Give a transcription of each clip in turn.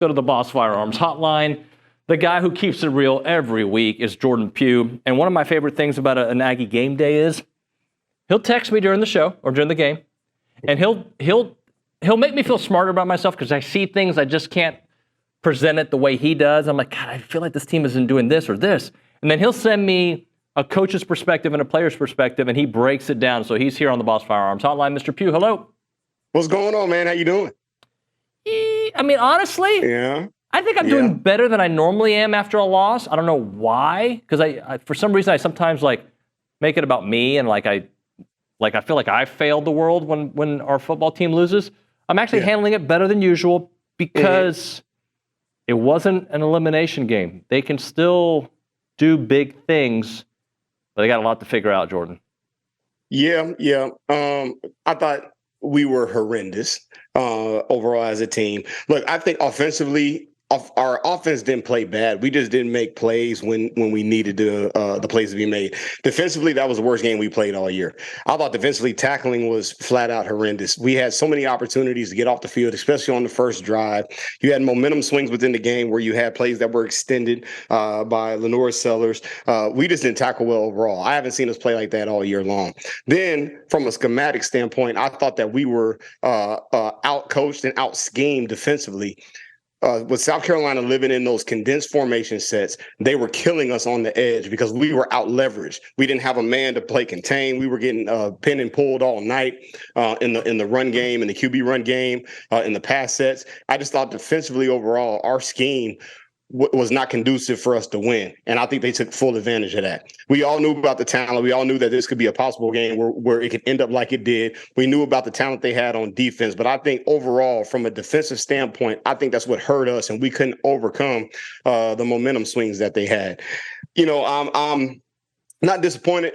Go to the Boss Firearms Hotline. The guy who keeps it real every week is Jordan Pugh. And one of my favorite things about an Aggie game day is he'll text me during the show or during the game, and he'll make me feel smarter about myself because I see things I just can't present it the way he does. I'm like, God, I feel like this team isn't doing this or this. And then he'll send me a coach's perspective and a player's perspective, and he breaks it down. So he's here on the Boss Firearms Hotline. Mr. Pugh, hello. What's going on, man? How you doing? I mean, honestly, yeah. I think I'm doing better than I normally am after a loss. I don't know why, because I for some reason I sometimes like make it about me, and I feel like I failed the world when our football team loses. I'm actually handling it better than usual because it wasn't an elimination game. They can still do big things, but they got a lot to figure out, Jordan. Yeah. I thought we were horrendous overall as a team. Look, I think offensively, our offense didn't play bad. We just didn't make plays when we needed the plays to be made. Defensively, that was the worst game we played all year. I thought defensively tackling was flat out horrendous. We had so many opportunities to get off the field, especially on the first drive. You had momentum swings within the game where you had plays that were extended by Lenore Sellers. We just didn't tackle well overall. I haven't seen us play like that all year long. Then, from a schematic standpoint, I thought that we were out-coached and out-schemed defensively. With South Carolina living in those condensed formation sets, they were killing us on the edge because we were out leveraged. We didn't have a man to play contain. We were getting pinned and pulled all night in the run game, in the QB run game, in the pass sets. I just thought defensively overall, our scheme was not conducive for us to win. And I think they took full advantage of that. We all knew about the talent. We all knew that this could be a possible game where it could end up like it did. We knew about the talent they had on defense. But I think overall, from a defensive standpoint, I think that's what hurt us, and we couldn't overcome the momentum swings that they had. I'm not disappointed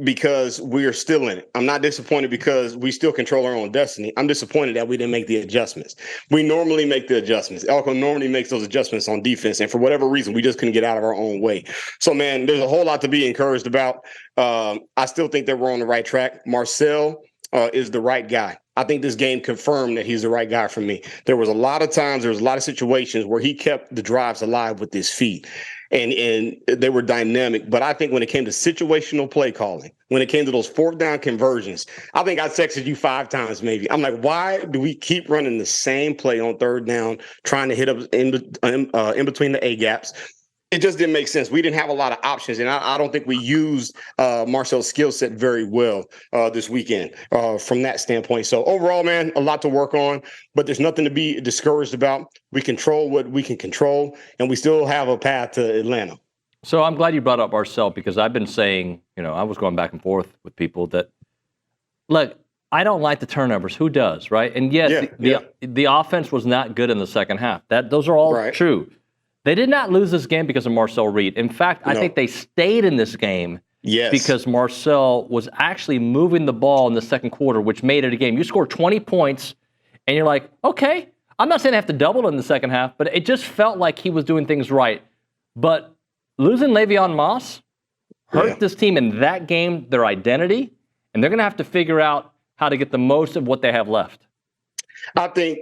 because we are still in it. I'm not disappointed because we still control our own destiny. I'm disappointed that we didn't make the adjustments. We normally make the adjustments. Elko normally makes those adjustments on defense, and for whatever reason, we just couldn't get out of our own way. So, man, there's a whole lot to be encouraged about. I still think that we're on the right track. Marcel is the right guy. I think this game confirmed that he's the right guy for me. There was a lot of situations where he kept the drives alive with his feet. And they were dynamic. But I think when it came to situational play calling, when it came to those fourth down conversions, I think I texted you 5 times maybe. I'm like, why do we keep running the same play on third down, trying to hit up in between the A gaps? It just didn't make sense. We didn't have a lot of options, and I don't think we used Marcel's skill set very well this weekend from that standpoint. So overall, man, a lot to work on, but there's nothing to be discouraged about. We control what we can control, and we still have a path to Atlanta. So I'm glad you brought up Marcel, because I've been saying, I was going back and forth with people that, look, I don't like the turnovers. Who does, right? And yes, the offense was not good in the second half. Those are all true. They did not lose this game because of Marcel Reed. In fact, I think they stayed in this game because Marcel was actually moving the ball in the second quarter, which made it a game. You scored 20 points, and you're like, okay, I'm not saying they have to double in the second half, but it just felt like he was doing things right. But losing Le'Veon Moss hurt this team in that game, their identity, and they're going to have to figure out how to get the most of what they have left. I think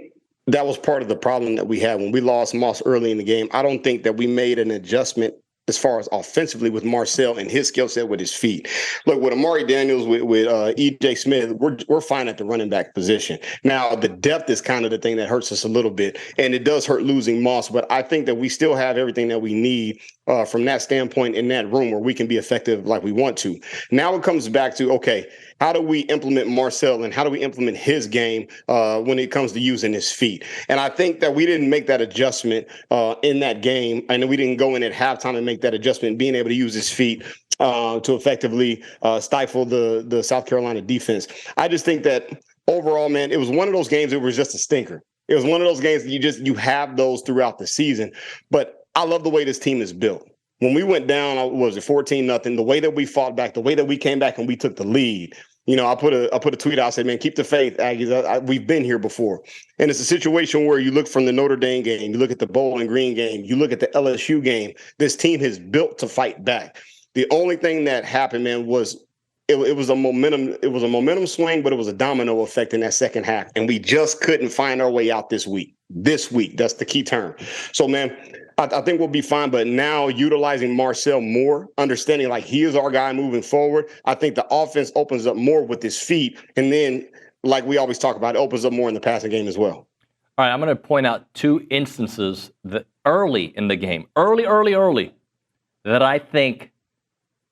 that was part of the problem that we had when we lost Moss early in the game. I don't think that we made an adjustment as far as offensively with Marcel and his skill set with his feet. Look, with Amari Daniels, with E.J. Smith, we're fine at the running back position. Now, the depth is kind of the thing that hurts us a little bit, and it does hurt losing Moss, but I think that we still have everything that we need from that standpoint in that room where we can be effective like we want to. Now it comes back to, okay, how do we implement Marcel and how do we implement his game when it comes to using his feet? And I think that we didn't make that adjustment in that game. I know we didn't go in at halftime and make that adjustment, being able to use his feet to effectively stifle the South Carolina defense. I just think that overall, man, it was one of those games that was just a stinker. It was one of those games that you have those throughout the season. But I love the way this team is built. When we went down, was it 14-0? The way that we fought back, the way that we came back and we took the lead. I put a tweet out, I said, man, keep the faith, Aggies. We've been here before. And it's a situation where you look from the Notre Dame game, you look at the Bowling Green game, you look at the LSU game. This team is built to fight back. The only thing that happened, man, was it was a momentum swing, but it was a domino effect in that second half. And we just couldn't find our way out this week. this week. That's the key term. So, man, I think we'll be fine. But now utilizing Marcel more, understanding like he is our guy moving forward, I think the offense opens up more with his feet. And then, like we always talk about, it opens up more in the passing game as well. All right, I'm going to point out two instances that early in the game, early, that I think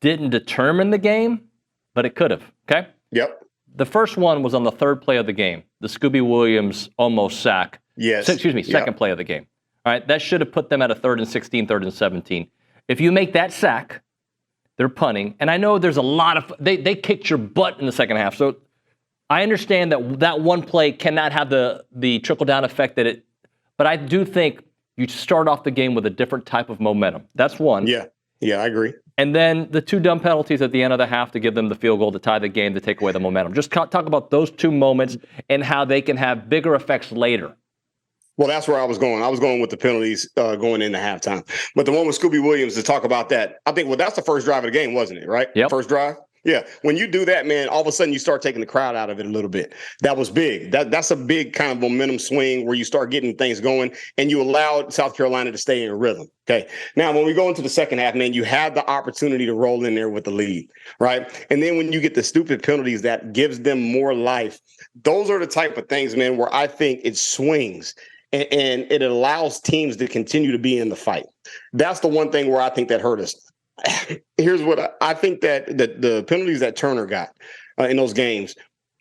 didn't determine the game, but it could have, okay? Yep. The first one was on the third play of the game, the Scooby Williams almost sack. Yes. Second play of the game. All right, that should have put them at a 3rd and 16, 3rd and 17. If you make that sack, they're punting. And I know there's a lot of, they kicked your butt in the second half. So I understand that one play cannot have the trickle-down effect but I do think you start off the game with a different type of momentum. That's one. Yeah, I agree. And then the two dumb penalties at the end of the half to give them the field goal to tie the game, to take away the momentum. Just talk about those two moments and how they can have bigger effects later. Well, that's where I was going. I was going with the penalties going into halftime. But the one with Scooby Williams, to talk about that, I think, that's the first drive of the game, wasn't it, right? Yep. First drive? Yeah. When you do that, man, all of a sudden you start taking the crowd out of it a little bit. That was big. That's a big kind of momentum swing where you start getting things going and you allowed South Carolina to stay in rhythm. Okay. Now, when we go into the second half, man, you had the opportunity to roll in there with the lead, right? And then when you get the stupid penalties that gives them more life, those are the type of things, man, where I think it swings and it allows teams to continue to be in the fight. That's the one thing where I think that hurt us. Here's what I think that the penalties that Turner got in those games,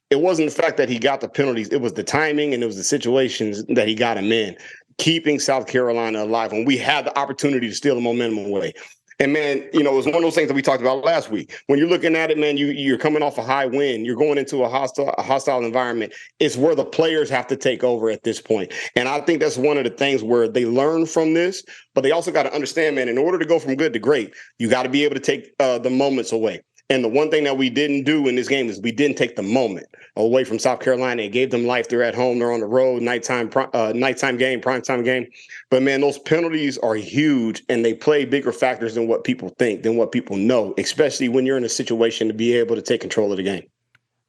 it wasn't the fact that he got the penalties. It was the timing and it was the situations that he got him in, keeping South Carolina alive when we had the opportunity to steal the momentum away. And, man, it was one of those things that we talked about last week. When you're looking at it, man, you're coming off a high win. You're going into a hostile environment. It's where the players have to take over at this point. And I think that's one of the things where they learn from this, but they also got to understand, man, in order to go from good to great, you got to be able to take the moments away. And the one thing that we didn't do in this game is we didn't take the moment away from South Carolina. It gave them life. They're at home. They're on the road, nighttime game, primetime game. But, man, those penalties are huge, and they play bigger factors than what people think, than what people know, especially when you're in a situation to be able to take control of the game.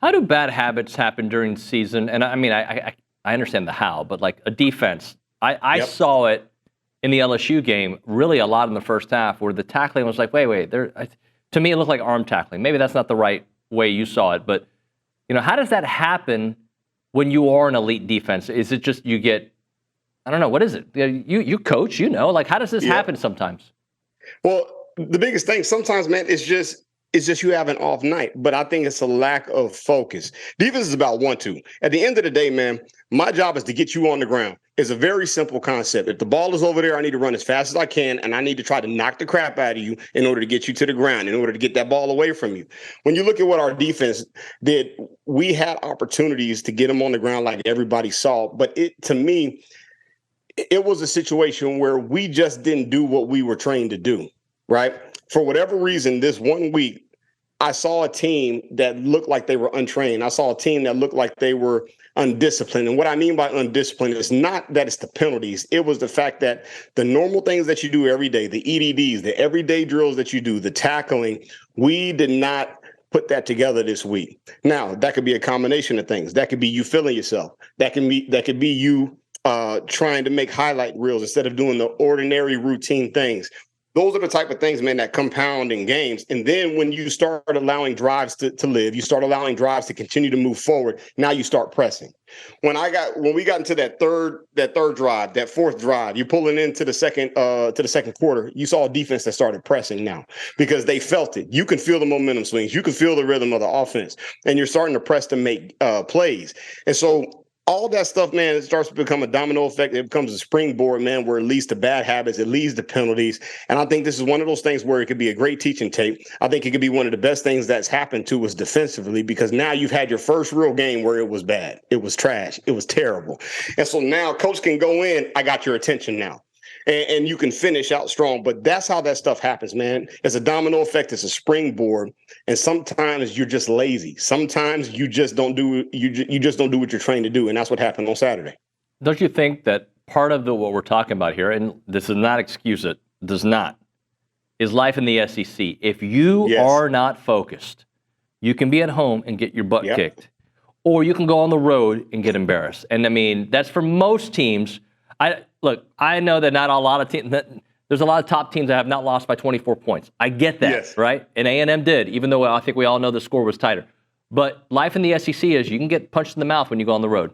How do bad habits happen during the season? And, I mean, I understand the how, but, like, a defense. I saw it in the LSU game really a lot in the first half where the tackling was like, wait, to me, it looked like arm tackling. Maybe that's not the right way you saw it, but how does that happen when you are an elite defense? Is it just you get, I don't know, what is it? You coach, like how does this happen sometimes? Well, the biggest thing sometimes, man, it's just you have an off night, but I think it's a lack of focus. Defense is about 1-2. At the end of the day, man, my job is to get you on the ground. It's a very simple concept. If the ball is over there, I need to run as fast as I can, and I need to try to knock the crap out of you in order to get you to the ground, in order to get that ball away from you. When you look at what our defense did, we had opportunities to get them on the ground like everybody saw, but to me, it was a situation where we just didn't do what we were trained to do, right? For whatever reason, this 1 week, I saw a team that looked like they were untrained. I saw a team that looked like they were undisciplined. And what I mean by undisciplined is not that it's the penalties. It was the fact that the normal things that you do every day, the EDDs, the everyday drills that you do, the tackling, we did not put that together this week. Now, that could be a combination of things. That could be you feeling yourself. That could be you trying to make highlight reels instead of doing the ordinary routine things. Those are the type of things, man, that compound in games. And then when you start allowing drives to live, you start allowing drives to continue to move forward. Now you start pressing. When we got into that third drive, that fourth drive, you're pulling into the second quarter. You saw a defense that started pressing now because they felt it. You can feel the momentum swings. You can feel the rhythm of the offense, and you're starting to press to make plays. And so all that stuff, man, it starts to become a domino effect. It becomes a springboard, man, where it leads to bad habits. It leads to penalties. And I think this is one of those things where it could be a great teaching tape. I think it could be one of the best things that's happened to us defensively because now you've had your first real game where it was bad. It was trash. It was terrible. And so now coach can go in. I got your attention now. And you can finish out strong. But that's how that stuff happens, man. It's a domino effect. It's a springboard. And sometimes you're just lazy. Sometimes you just don't do what you're trained to do. And that's what happened on Saturday. Don't you think that part of what we're talking about here, and this does not excuse it, is life in the SEC. If you are not focused, you can be at home and get your butt kicked. Or you can go on the road and get embarrassed. And I mean, that's for most teams. I know that not a lot of teams. There's a lot of top teams that have not lost by 24 points. I get that, Yes. right? And A&M did, even though I think we all know the score was tighter. But life in the SEC is you can get punched in the mouth when you go on the road.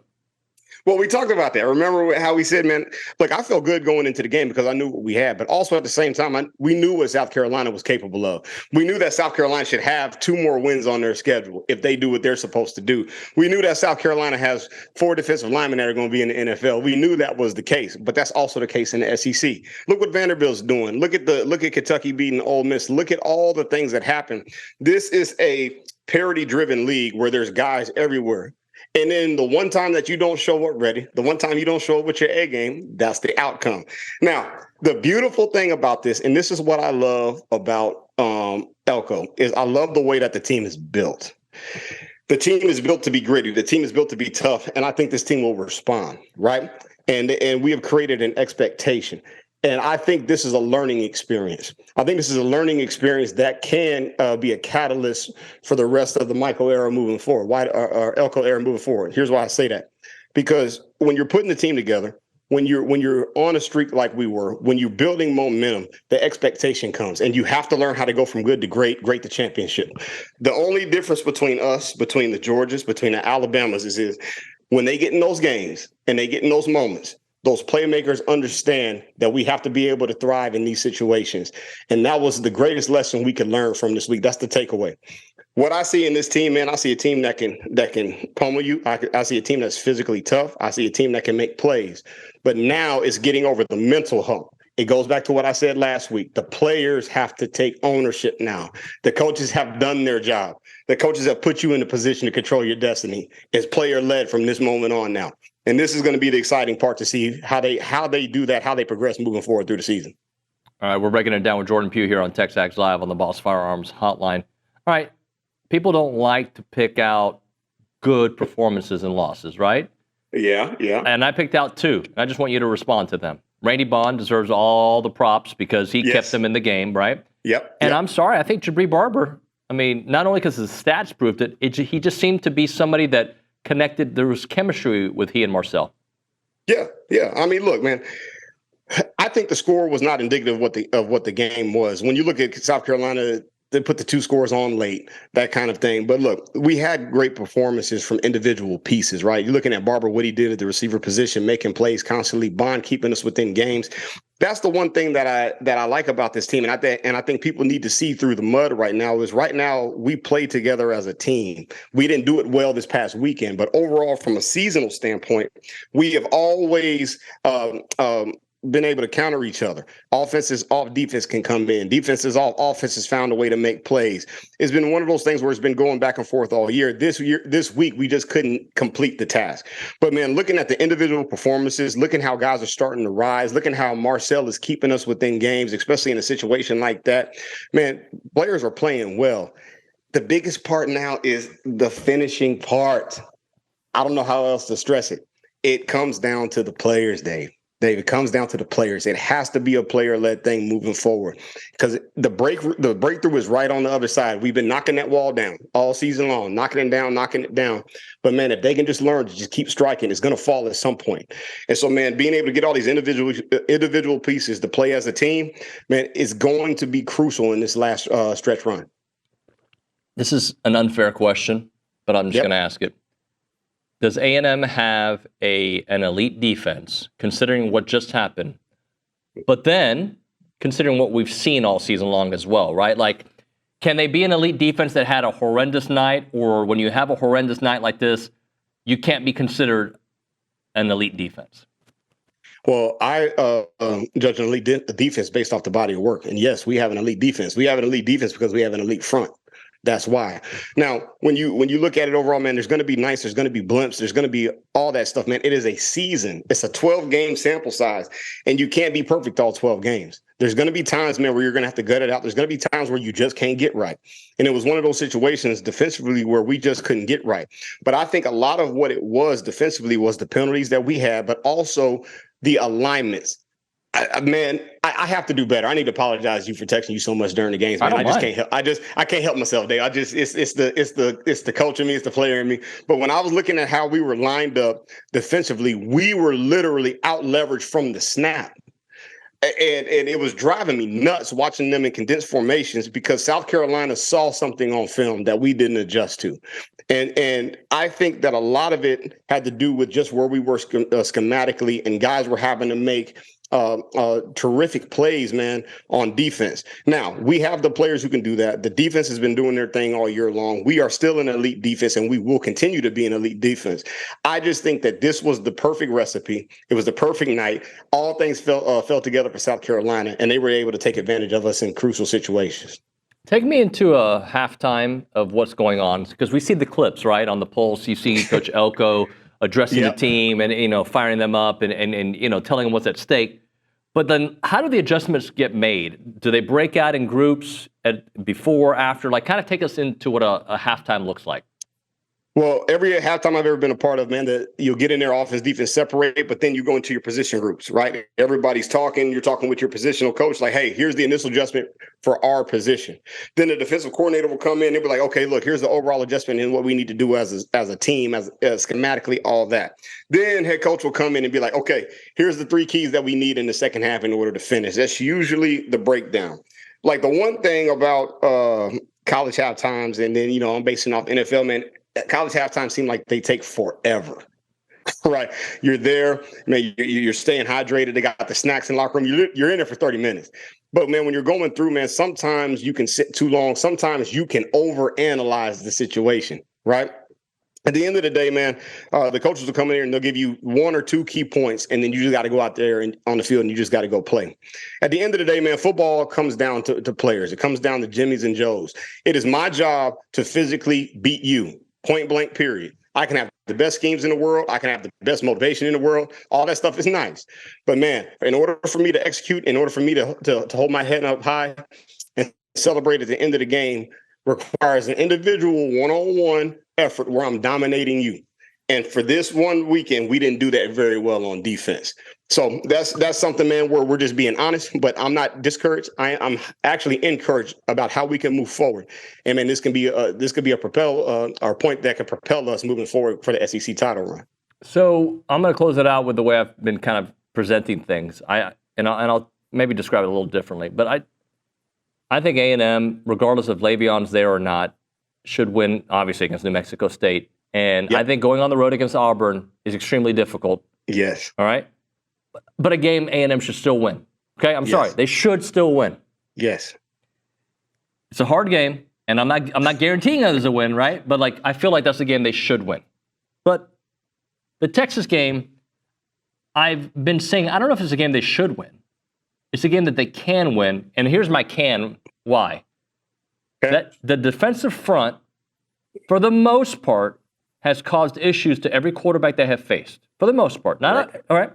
Well, we talked about that. Remember how we said, man, look, I felt good going into the game because I knew what we had. But also at the same time, we knew what South Carolina was capable of. We knew that South Carolina should have 2 more wins on their schedule if they do what they're supposed to do. We knew that South Carolina has 4 defensive linemen that are going to be in the NFL. We knew that was the case, but that's also the case in the SEC. Look what Vanderbilt's doing. Look at Kentucky beating Ole Miss. Look at all the things that happen. This is a parity-driven league where there's guys everywhere. And then the one time that you don't show up ready, the one time you don't show up with your A game, that's the outcome. Now, the beautiful thing about this, and this is what I love about Elko, is I love the way that the team is built. The team is built to be gritty. The team is built to be tough. And I think this team will respond, right? And we have created an expectation. And I think this is a learning experience. I think this is a learning experience that can be a catalyst for the rest of the Michael era moving forward, or Elko era moving forward. Here's why I say that. Because when you're putting the team together, when you're on a streak like we were, when you're building momentum, the expectation comes. And you have to learn how to go from good to great to championship. The only difference between us, between the Georgias, between the Alabamas is when they get in those games and they get in those moments, those playmakers understand that we have to be able to thrive in these situations. And that was the greatest lesson we could learn from this week. That's the takeaway. What I see in this team, man, I see a team that can pummel you. I see a team that's physically tough. I see a team that can make plays. But now it's getting over the mental hump. It goes back to what I said last week. The players have to take ownership now. The coaches have done their job. The coaches have put you in a position to control your destiny. It's player-led from this moment on now. And this is going to be the exciting part to see how they do that, how they progress moving forward through the season. All right, we're breaking it down with Jordan Pugh here on Texags Live on the Boss Firearms Hotline. All right, people don't like to pick out good performances and losses, right? Yeah. And I picked out 2. I just want you to respond to them. Randy Bond deserves all the props because he kept them in the game, right? Yep. And I'm sorry, I think Jabri Barber, I mean, not only because his stats proved it, he just seemed to be somebody that connected. There was chemistry with he and Marcel. Yeah. I mean, look, man, I think the score was not indicative of what the game was. When you look at South Carolina, they put the 2 scores on late, that kind of thing. But look, we had great performances from individual pieces, right? You're looking at Barber, what he did at the receiver position, making plays constantly, Bond keeping us within games. That's the one thing that I like about this team, and I think people need to see through the mud right now. Is right now we play together as a team. We didn't do it well this past weekend, but overall, from a seasonal standpoint, we have always been able to counter each other. Offenses off, defense can come in. Defenses off, offense has found a way to make plays. It's been one of those things where it's been going back and forth all year. This week, we just couldn't complete the task. But man, looking at the individual performances, looking how guys are starting to rise, looking how Marcel is keeping us within games, especially in a situation like that, man, players are playing well. The biggest part now is the finishing part. I don't know how else to stress it. It comes down to the players, Dave. It comes down to the players. It has to be a player-led thing moving forward because the breakthrough is right on the other side. We've been knocking that wall down all season long, knocking it down. But, man, if they can just learn to just keep striking, it's going to fall at some point. And so, man, being able to get all these individual pieces to play as a team, man, is going to be crucial in this last stretch run. This is an unfair question, but I'm just going to ask it. Does A&M have an elite defense, considering what just happened, but then considering what we've seen all season long as well, right? Like, can they be an elite defense that had a horrendous night, or when you have a horrendous night like this, you can't be considered an elite defense? Well, I judge an elite defense based off the body of work. And yes, we have an elite defense. We have an elite defense because we have an elite front. That's why. Now, when you look at it overall, man, there's going to be nights, there's going to be blimps, there's going to be all that stuff, man. It is a season. It's a 12-game sample size, and you can't be perfect all 12 games. There's going to be times, man, where you're going to have to gut it out. There's going to be times where you just can't get right. And it was one of those situations defensively where we just couldn't get right. But I think a lot of what it was defensively was the penalties that we had, but also the alignments. I have to do better. I need to apologize to you for texting you so much during the games, man. I just can't help. I can't help myself, Dave. It's the coach in me, it's the player in me. But when I was looking at how we were lined up defensively, we were literally out leveraged from the snap. And it was driving me nuts watching them in condensed formations because South Carolina saw something on film that we didn't adjust to. And I think that a lot of it had to do with just where we were schematically, and guys were having to make terrific plays, man, on defense. Now, we have the players who can do that. The defense has been doing their thing all year long. We are still an elite defense, and we will continue to be an elite defense. I just think that this was the perfect recipe. It was the perfect night. All things fell together for South Carolina, and they were able to take advantage of us in crucial situations. Take me into a halftime of what's going on, because we see the clips, right, on the pulse. You see Coach Elko addressing the team and, firing them up and telling them what's at stake. But then how do the adjustments get made? Do they break out in groups before, after? Like, kind of take us into what a halftime looks like. Well, every halftime I've ever been a part of, man, that you'll get in there, offense, defense, separate, but then you go into your position groups, right? Everybody's talking. You're talking with your positional coach, like, hey, here's the initial adjustment for our position. Then the defensive coordinator will come in and be like, okay, look, here's the overall adjustment and what we need to do as a team, as schematically, all that. Then head coach will come in and be like, okay, here's the 3 keys that we need in the second half in order to finish. That's usually the breakdown. Like, the one thing about college halftimes, and then, I'm basing off NFL, man, college halftime seem like they take forever. Right. You're there, man, you're staying hydrated. They got the snacks in the locker room. You're in there for 30 minutes. But, man, when you're going through, man, sometimes you can sit too long. Sometimes you can overanalyze the situation. Right. At the end of the day, man, the coaches will come in here and they'll give you 1 or 2 key points, and then you just got to go out there and on the field and you just got to go play. At the end of the day, man, football comes down to players. It comes down to Jimmys and Joes. It is my job to physically beat you. Point blank, period. I can have the best schemes in the world. I can have the best motivation in the world. All that stuff is nice. But, man, in order for me to execute, in order for me to hold my head up high and celebrate at the end of the game requires an individual one-on-one effort where I'm dominating you. And for this one weekend, we didn't do that very well on defense. So that's something, man, where we're just being honest, but I'm not discouraged. I'm actually encouraged about how we can move forward. And, man, this can be a propel or point that can propel us moving forward for the SEC title run. So I'm going to close it out with the way I've been kind of presenting things. I'll maybe describe it a little differently, but I think A&M, regardless of Le'Veon's there or not, should win, obviously, against New Mexico State. And I think going on the road against Auburn is extremely difficult. Yes. All right? But a game A&M should still win. Okay? I'm sorry. They should still win. Yes. It's a hard game, and I'm not guaranteeing others a win, right? But, I feel like that's a game they should win. But the Texas game, I've been saying, I don't know if it's a game they should win. It's a game that they can win. And here's my why. Okay. That the defensive front, for the most part, has caused issues to every quarterback they have faced. For the most part. All right?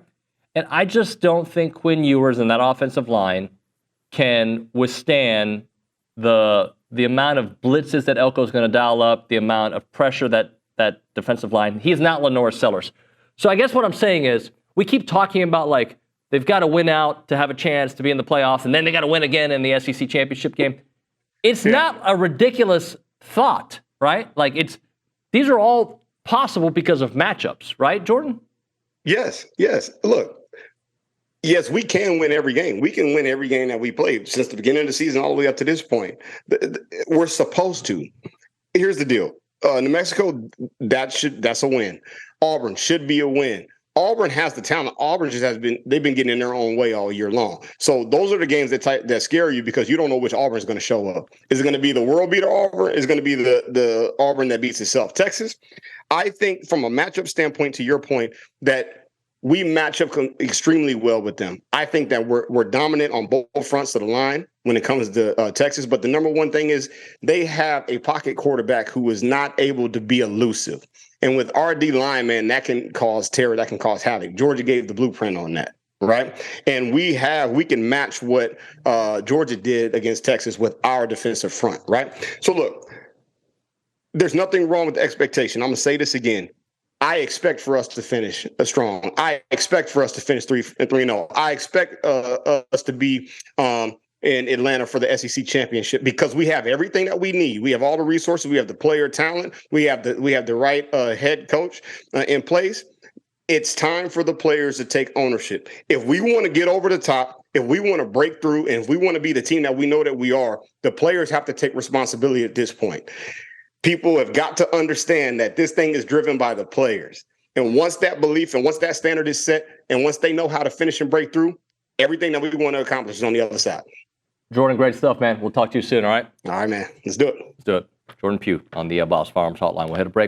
And I just don't think Quinn Ewers and that offensive line can withstand the amount of blitzes that Elko's going to dial up, the amount of pressure that defensive line. He's not Lenore Sellers. So I guess what I'm saying is we keep talking about, they've got to win out to have a chance to be in the playoffs, and then they got to win again in the SEC championship game. It's not a ridiculous thought, right? These are all possible because of matchups, right, Jordan? Yes. Look, yes, we can win every game. We can win every game that we played since the beginning of the season all the way up to this point. We're supposed to. Here's the deal. New Mexico, that's a win. Auburn should be a win. Auburn has the talent. Auburn they've been getting in their own way all year long. So those are the games that scare you because you don't know which Auburn is going to show up. Is it going to be the world beater Auburn? Is it going to be the Auburn that beats itself? Texas, I think from a matchup standpoint, to your point, that we match up extremely well with them. I think that we're dominant on both fronts of the line when it comes to Texas. But the number one thing is they have a pocket quarterback who is not able to be elusive. And with our D line, man, that can cause terror, that can cause havoc. Georgia gave the blueprint on that, right? And we can match what Georgia did against Texas with our defensive front, right? So look, there's nothing wrong with the expectation. I'm going to say this again. I expect for us to finish strong. I expect for us to finish 3-0. I expect us to be in Atlanta for the SEC championship because we have everything that we need. We have all the resources. We have the player talent. We have the right head coach in place. It's time for the players to take ownership. If we want to get over the top, if we want to break through, and if we want to be the team that we know that we are, the players have to take responsibility at this point. People have got to understand that this thing is driven by the players. And once that belief and once that standard is set, and once they know how to finish and break through, everything that we want to accomplish is on the other side. Jordan, great stuff, man. We'll talk to you soon, all right? All right, man. Let's do it. Let's do it. Jordan Pugh on the Boss Farms Hotline. We'll hit a break.